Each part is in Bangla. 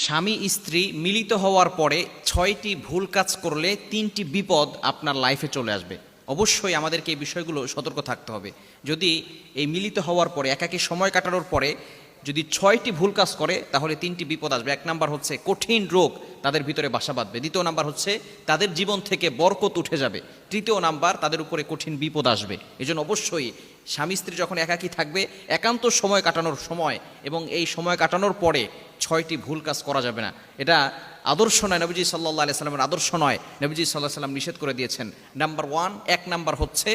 স্বামী স্ত্রী মিলিত হওয়ার পরে ৬টি ভুল কাজ করলে ৩টি বিপদ আপনার লাইফে চলে আসবে। অবশ্যই আমাদেরকে এই বিষয়গুলো সতর্ক থাকতে হবে। যদি এই মিলিত হওয়ার পরে একাকী সময় কাটানোর পরে যদি ৬টি ভুল কাজ করে তাহলে ৩টি বিপদ আসবে। ১ নাম্বার হচ্ছে কঠিন রোগ তাদের ভিতরে বাসা বাঁধবে। ২য় নাম্বার হচ্ছে তাদের জীবন থেকে বরকত উঠে যাবে। ৩য় নাম্বার তাদের উপরে কঠিন বিপদ আসবে। এজন্য অবশ্যই স্বামী স্ত্রী যখন একাকী থাকবে একান্ত সময় কাটানোর সময় এবং এই সময় কাটানোর পরে ৬টি ভুল কাজ করা যাবে না। এটা আদর্শ নয়, নবীজি সাল্লাল্লাহু আলাইহি সাল্লামের আদর্শ নয়। নবীজি সাল্লাল্লাহু আলাইহি সাল্লাম নিষেধ করে দিয়েছেন। নাম্বার ১ নাম্বার হচ্ছে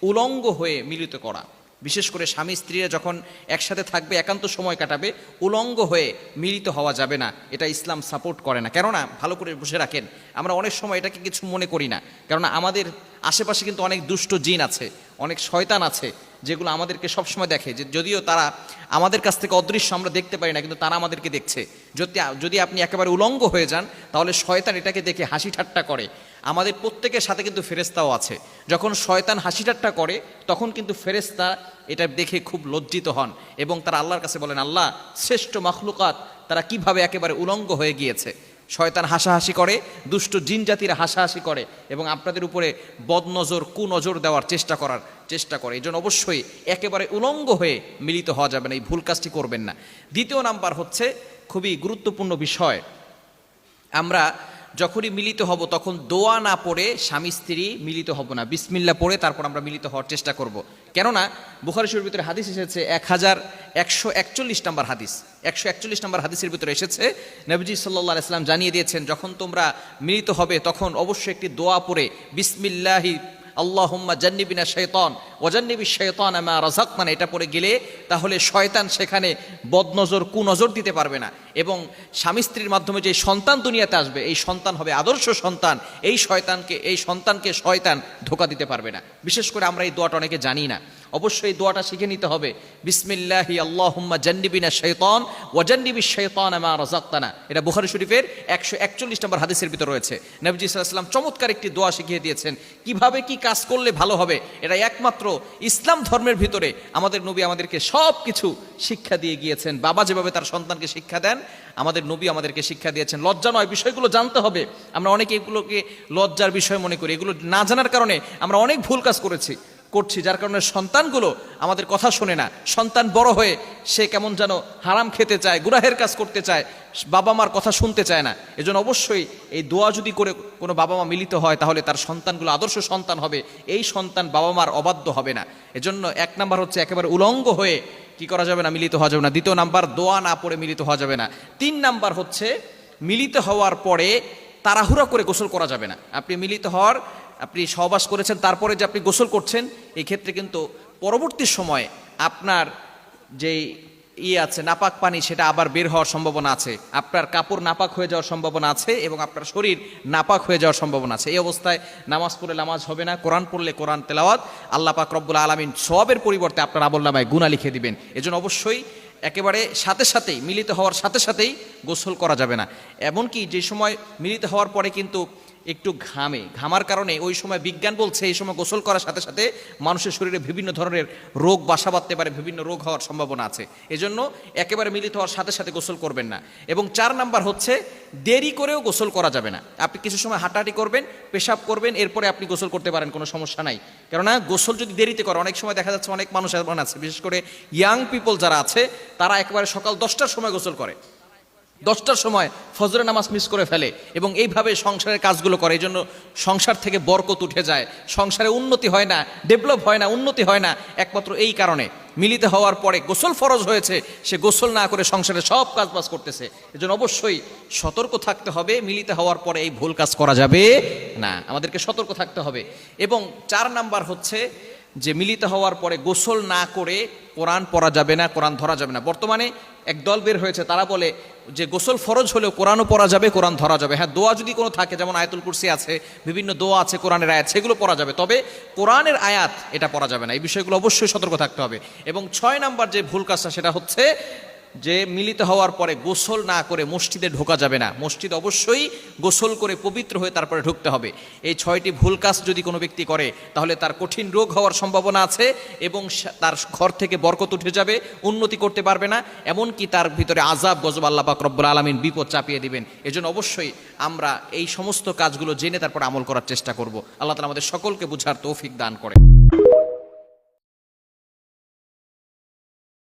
উলঙ্গ হয়ে মিলিত করা। বিশেষ করে স্বামী স্ত্রীরা যখন একসাথে থাকবে একান্ত সময় কাটাবে উলঙ্গ হয়ে মিলিত হওয়া যাবে না। এটা ইসলাম সাপোর্ট করে না। কেননা ভালো করে বুঝে রাখেন, আমরা অনেক সময় এটাকে কিছু মনে করি না। কেননা আমাদের আশেপাশে কিন্তু অনেক দুষ্ট জিন আছে, অনেক শয়তান আছে, যেগুলো আমাদেরকে সবসময় দেখে। যে যদিও তারা আমাদের কাছ থেকে অদৃশ্য, আমরা দেখতে পারি না, কিন্তু তারা আমাদেরকে দেখছে। যদি আপনি একেবারে উলঙ্গ হয়ে যান তাহলে শয়তান এটাকে দেখে হাসি ঠাট্টা করে। আমাদের প্রত্যেকের সাথে কিন্তু ফেরেশতাও আছে। যখন শয়তান হাসি ঠাট্টা করে তখন কিন্তু ফেরেশতা এটা দেখে খুব লজ্জিত হন এবং তারা আল্লাহর কাছে বলেন, আল্লাহ, শ্রেষ্ঠ মাখলুকাত তারা কিভাবে একেবারে উলঙ্গ হয়ে গিয়েছে। শয়তান হাসাহাসি করে, দুষ্ট জিন জাতিরা হাসাহাসি করে এবং আপনাদের উপরে বদনজর কুনজর দেওয়ার চেষ্টা করে। এই জন্য অবশ্যই একেবারে উলঙ্গ হয়ে মিলিত হওয়া যাবে না, এই ভুল কাজটি করবেন না। ২য় নাম্বার হচ্ছে খুবই গুরুত্বপূর্ণ বিষয়, আমরা যখনই মিলিত হব তখন দোয়া না পড়ে স্বামী স্ত্রী মিলিত হব না, বিসমিল্লাহ পড়ে তারপর আমরা মিলিত হওয়ার চেষ্টা করব। কেননা বুখারী শরীফের ভিতরে হাদিস এসেছে 1141 নম্বর হাদিস, 141 নম্বর হাদিসের ভিতরে এসেছে, নবীজি সাল্লাল্লাহু আলাইহি সাল্লাম জানিয়ে দিয়েছেন যখন তোমরা মিলিত হবে তখন অবশ্যই একটি দোয়া পড়ে বিসমিল্লাহি আল্লাহুম্মা জান্নিবিনা শাইতান ওয়া জান্নিবিশ শাইতানা মা রাযাকতানা, এটা পড়ে গেলে তাহলে শয়তান সেখানে বদনজর কুনজর দিতে পারবে না এবং স্বামী স্ত্রীর মাধ্যমে যে সন্তান দুনিয়াতে আসবে এই সন্তান হবে আদর্শ সন্তান। এই সন্তানকে শয়তান ধোঁকা দিতে পারবে না। বিশেষ করে আমরা এই দোয়াটা অনেকে জানি না, অবশ্যই এই দোয়াটা শিখে নিতে হবে। বিসমিল্লাহি আল্লাহুম্মা জান্নিবিনা শাইতান ওয়া জান্নিবিশ শাইতানা মা রাযাকতানা, এটা বুখারী শরীফের 141 নম্বর হাদিসের ভিতর রয়েছে। নবীজি সাল্লাল্লাহু আলাইহি ওয়াসাল্লাম চমৎকার একটি দোয়া শিখিয়ে দিয়েছেন কিভাবে কি কাজ করলে ভালো হবে। এটা একমাত্র ইসলাম ধর্মের ভিতরে আমাদের নবী আমাদেরকে সব কিছু শিক্ষা দিয়ে গিয়েছেন। বাবা যেভাবে তার সন্তানকে শিক্ষা দেন আমাদের নবী আমাদেরকে শিক্ষা দিয়েছেন। লজ্জা নয়, বিষয়গুলো জানতে হবে। আমরা অনেকে এগুলোকে লজ্জার বিষয় মনে করি, এগুলো না জানার কারণে আমরা অনেক ভুল কাজ করছি, যার কারণে সন্তানগুলো আমাদের কথা শোনে না। সন্তান বড় হয়ে সে কেমন যেন হারাম খেতে চায়, গুনাহের কাজ করতে চায়, বাবা মার কথা শুনতে চায় না। এজন্য অবশ্যই এই দোয়া যদি করে কোনো বাবা মা মিলিত হয় তাহলে তার সন্তানগুলো আদর্শ সন্তান হবে, এই সন্তান বাবা মার অবাধ্য হবে না। এজন্য 1 নাম্বার হচ্ছে একেবারে উলঙ্গ হয়ে কি করা যাবে না, মিলিত হওয়া যাবে না। 2য় নাম্বার দোয়া না পড়ে মিলিত হওয়া যাবে না। 3 নাম্বার হচ্ছে মিলিত হওয়ার পরে তাড়াহুড়া করে গোসল করা যাবে না। আপনি সহবাস করেছেন তারপরে যে আপনি গোসল করছেন, এই ক্ষেত্রে কিন্তু পরবর্তী সময় আপনার যে আছে নাপাক পানি সেটা আবার বের হওয়ার সম্ভাবনা আছে, আপনার কাপড় নাপাক হয়ে যাওয়ার সম্ভাবনা আছে এবং আপনার শরীর নাপাক হয়ে যাওয়ার সম্ভাবনা আছে। এই অবস্থায় নামাজ পড়লে নামাজ হবে না, কোরআন পড়লে কোরআন তেলাওয়াত আল্লাহ পাক রব্বুল আলামিন সওয়াবের পরিবর্তে আপনার আমলনামায় গুনাহ লিখে দিবেন। এজন্য অবশ্যই একেবারে সাথেই মিলিত হওয়ার সাথেই গোসল করা যাবে না। এমনকি যে সময় মিলিত হওয়ার পরে কিন্তু একটু ঘামার কারণে ওই সময় বিজ্ঞান বলছে এই সময় গোসল করার সাথে মানুষের শরীরে বিভিন্ন ধরনের রোগ বাসা বাঁধতে পারে, বিভিন্ন রোগ হওয়ার সম্ভাবনা আছে। এজন্য একেবারে মিলিত হওয়ার সাথে গোসল করবেন না। এবং 4 নাম্বার হচ্ছে দেরি করেও গোসল করা যাবে না। আপনি কিছু সময় হাঁটাহাঁটি করবেন, পেশাব করবেন, এরপরে আপনি গোসল করতে পারেন, কোনো সমস্যা নাই। কেননা গোসল যদি দেরিতে করে, অনেক সময় দেখা যাচ্ছে অনেক মানুষ এমন আছে, বিশেষ করে ইয়াং পিপল যারা আছে তারা একেবারে সকাল 10টার সময় গোসল করে, 10টার সময় ফজরের নামাজ মিস করে ফেলে এবং এইভাবে সংসারের কাজগুলো করে। এই জন্য সংসার থেকে বরকত উঠে যায়, সংসারে উন্নতি হয় না, ডেভেলপ হয় না, উন্নতি হয় না, একমাত্র এই কারণে। মিলিত হওয়ার পরে গোসল ফরজ হয়েছে, সে গোসল না করে সংসারে সব কাজবাজ করতেছে। এজন্য অবশ্যই সতর্ক থাকতে হবে, মিলিত হওয়ার পরে এই ভুল কাজ করা যাবে না, আমাদেরকে সতর্ক থাকতে হবে। এবং 4 নাম্বার হচ্ছে যে মিলিত হওয়ার পরে গোসল না করে কোরআন পড়া যাবে না, কোরআন ধরা যাবে না। বর্তমানে এক দল বের হয়েছে, তারা বলে যে গোসল ফরজ হলেও কোরআনও পড়া যাবে, কোরআন ধরা যাবে। হ্যাঁ, দোয়া যদি কোনো থাকে, যেমন আয়াতুল কুরসি আছে, বিভিন্ন দোয়া আছে, কোরআনের আয়াত, সেগুলো পড়া যাবে, তবে কোরআনের আয়াত এটা পড়া যাবে না। এই বিষয়গুলো অবশ্যই সতর্ক থাকতে হবে। এবং 6 নাম্বার যে ভুল কাজটা সেটা হচ্ছে যে মিলিত হওয়ার পরে গোসল না করে মসজিদে ঢোকা যাবে না, মসজিদ অবশ্যই গোসল করে পবিত্র হয়ে তারপরে ঢুকতে হবে। এই 6টি ভুল কাজ যদি কোনো ব্যক্তি করে তাহলে তার কঠিন রোগ হওয়ার সম্ভাবনা আছে এবং তার ঘর থেকে বরকত উঠে যাবে, উন্নতি করতে পারবে না, এমনকি তার ভিতরে আযাব গজব আল্লাহ পাক রব্বুল আলামিন বিপদ চাপিয়ে দিবেন। এজন্য অবশ্যই আমরা এই সমস্ত কাজগুলো জেনে তারপর আমল করার চেষ্টা করব। আল্লাহ তাআলা আমাদের সকলকে বুঝার তৌফিক দান করে।